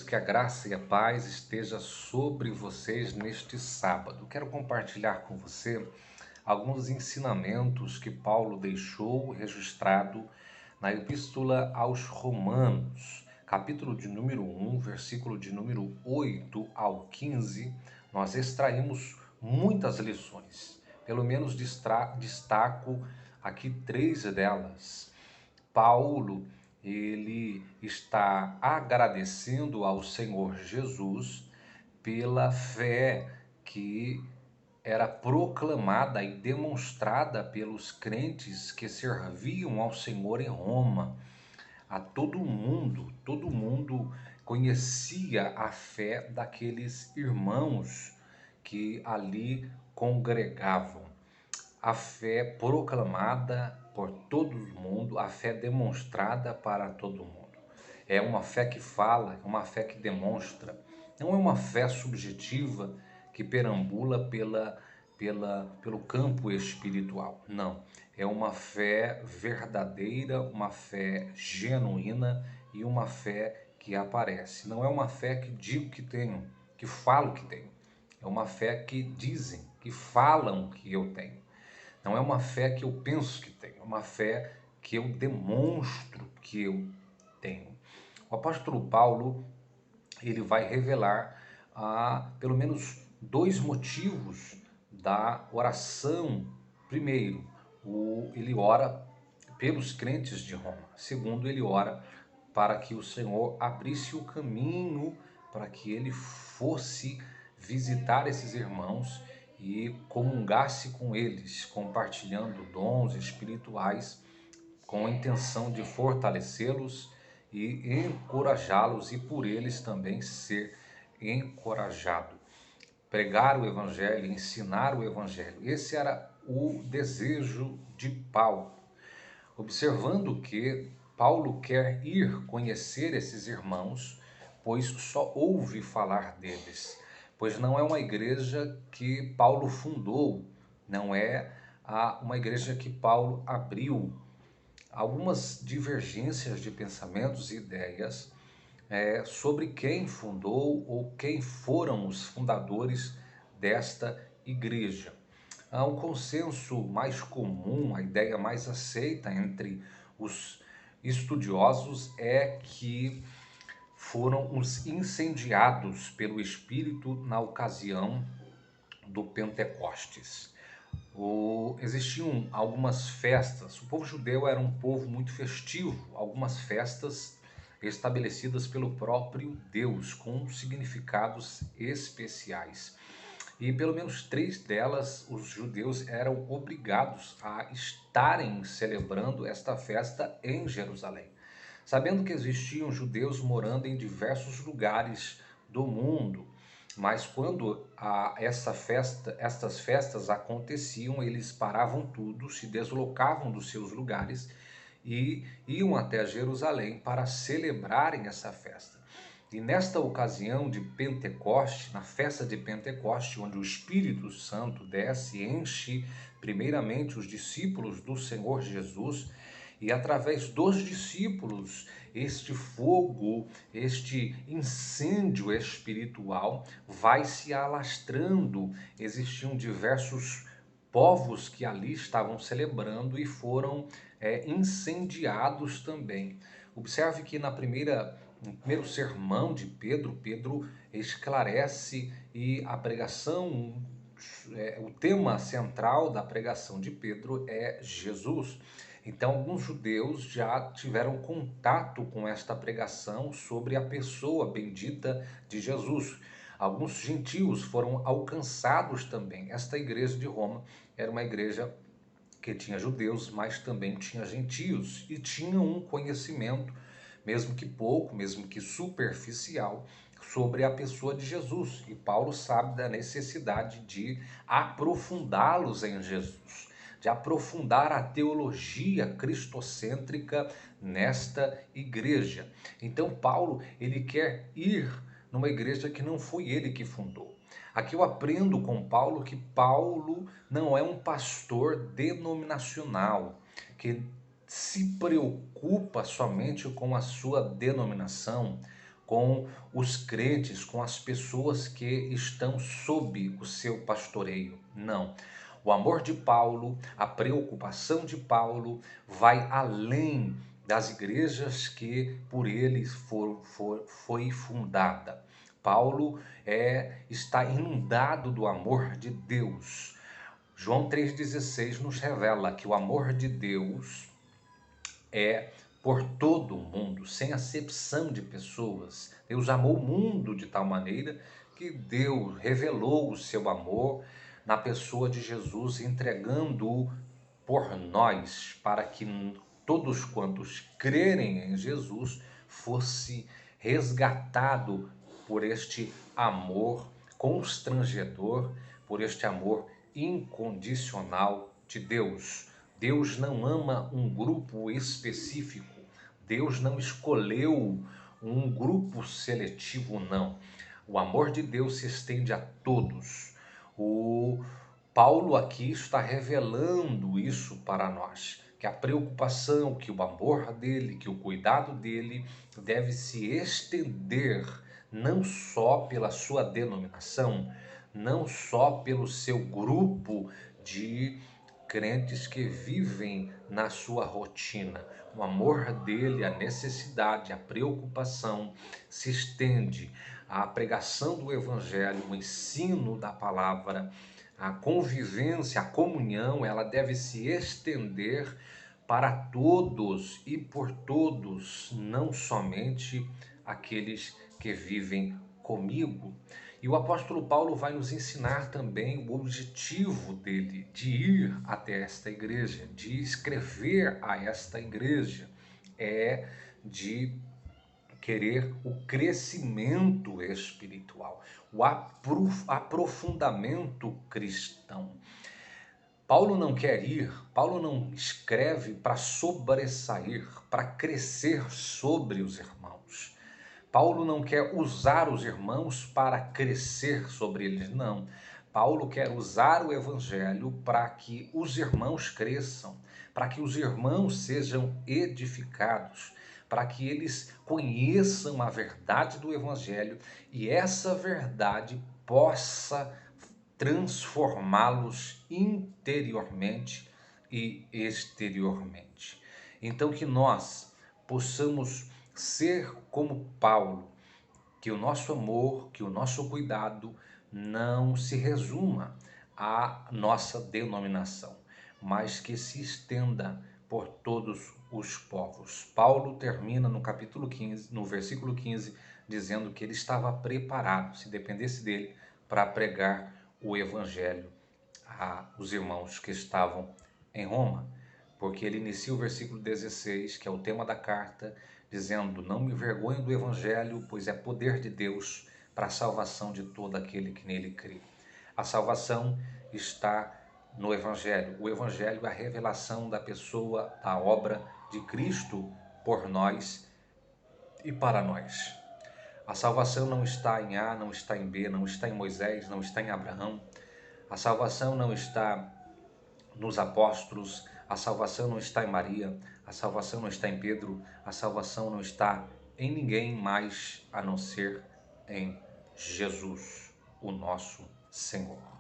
que a graça e a paz esteja sobre vocês neste sábado. Quero compartilhar com você alguns ensinamentos que Paulo deixou registrado na Epístola aos Romanos, capítulo de número 1, versículo de número 8 ao 15. Nós extraímos muitas lições, pelo menos destaco aqui 3 delas. Paulo, ele está agradecendo ao Senhor Jesus pela fé que era proclamada e demonstrada pelos crentes que serviam ao Senhor em Roma. A todo mundo conhecia a fé daqueles irmãos que ali congregavam. A fé proclamada por todo mundo, a fé demonstrada para todo mundo. É uma fé que fala, é uma fé que demonstra. Não é uma fé subjetiva que perambula pelo campo espiritual. Não. É uma fé verdadeira, uma fé genuína e uma fé que aparece. Não é uma fé que digo que tenho, que falo que tenho. É uma fé que dizem, que falam que eu tenho. Não é uma fé que eu penso que tenho, é uma fé que eu demonstro que eu tenho. O apóstolo Paulo, ele vai revelar pelo menos 2 motivos da oração. Primeiro, ele ora pelos crentes de Roma. Segundo, ele ora para que o Senhor abrisse o caminho para que ele fosse visitar esses irmãos e comungasse com eles, compartilhando dons espirituais com a intenção de fortalecê-los e encorajá-los e por eles também ser encorajado. Pregar o evangelho, ensinar o evangelho. Esse era o desejo de Paulo. Observando que Paulo quer ir conhecer esses irmãos, pois só ouve falar deles, pois não é uma igreja que Paulo fundou, não é uma igreja que Paulo abriu. Algumas divergências de pensamentos e ideias sobre quem fundou ou quem foram os fundadores desta igreja. Um consenso mais comum, a ideia mais aceita entre os estudiosos é que foram os incendiados pelo Espírito na ocasião do Pentecostes. Existiam algumas festas, o povo judeu era um povo muito festivo, algumas festas estabelecidas pelo próprio Deus, com significados especiais. E pelo menos 3 delas, os judeus eram obrigados a estarem celebrando esta festa em Jerusalém. Sabendo que existiam judeus morando em diversos lugares do mundo, mas quando estas festas aconteciam, eles paravam tudo, se deslocavam dos seus lugares e iam até Jerusalém para celebrarem essa festa. E nesta ocasião de Pentecoste, na festa de Pentecoste, onde o Espírito Santo desce e enche primeiramente os discípulos do Senhor Jesus, e através dos discípulos, este fogo, este incêndio espiritual vai se alastrando. Existiam diversos povos que ali estavam celebrando e foram incendiados também. Observe que no primeiro sermão de Pedro, Pedro esclarece e a pregação, o tema central da pregação de Pedro é Jesus. Então, alguns judeus já tiveram contato com esta pregação sobre a pessoa bendita de Jesus. Alguns gentios foram alcançados também. Esta igreja de Roma era uma igreja que tinha judeus, mas também tinha gentios e tinha um conhecimento, mesmo que pouco, mesmo que superficial, sobre a pessoa de Jesus. E Paulo sabe da necessidade de aprofundá-los em Jesus, de aprofundar a teologia cristocêntrica nesta igreja. Então Paulo, ele quer ir numa igreja que não foi ele que fundou. Aqui eu aprendo com Paulo que Paulo não é um pastor denominacional, que se preocupa somente com a sua denominação, com os crentes, com as pessoas que estão sob o seu pastoreio. Não. O amor de Paulo, a preocupação de Paulo vai além das igrejas que por ele foi fundada. Paulo está inundado do amor de Deus. João 3,16 nos revela que o amor de Deus é por todo o mundo, sem acepção de pessoas. Deus amou o mundo de tal maneira que Deus revelou o seu amor na pessoa de Jesus, entregando-o por nós, para que todos quantos crerem em Jesus fosse resgatado por este amor constrangedor, por este amor incondicional de Deus. Deus não ama um grupo específico. Deus não escolheu um grupo seletivo, não. O amor de Deus se estende a todos. O Paulo aqui está revelando isso para nós, que a preocupação, que o amor dele, que o cuidado dele deve se estender não só pela sua denominação, não só pelo seu grupo de crentes que vivem na sua rotina. O amor dele, a necessidade, a preocupação se estende à pregação do evangelho, o ensino da palavra, a convivência, a comunhão, ela deve se estender para todos e por todos, não somente aqueles que vivem comigo. E o apóstolo Paulo vai nos ensinar também o objetivo dele, de ir até esta igreja, de escrever a esta igreja, é de querer o crescimento espiritual, o aprofundamento cristão. Paulo não quer ir, Paulo não escreve para sobressair, para crescer sobre os irmãos. Paulo não quer usar os irmãos para crescer sobre eles, não. Paulo quer usar o evangelho para que os irmãos cresçam, para que os irmãos sejam edificados, para que eles conheçam a verdade do evangelho e essa verdade possa transformá-los interiormente e exteriormente. Então que nós possamos ser como Paulo, que o nosso amor, que o nosso cuidado não se resuma à nossa denominação, mas que se estenda por todos os povos. Paulo termina no capítulo 15, no versículo 15, dizendo que ele estava preparado, se dependesse dele, para pregar o evangelho aos irmãos que estavam em Roma, porque ele inicia o versículo 16, que é o tema da carta, dizendo: não me envergonho do evangelho, pois é poder de Deus para a salvação de todo aquele que nele crê. A salvação está no evangelho. O evangelho é a revelação da pessoa, da obra de Cristo por nós e para nós. A salvação não está em A, não está em B, não está em Moisés, não está em Abraão. A salvação não está nos apóstolos, a salvação não está em Maria, a salvação não está em Pedro, a salvação não está em ninguém mais a não ser em Jesus, o nosso Senhor.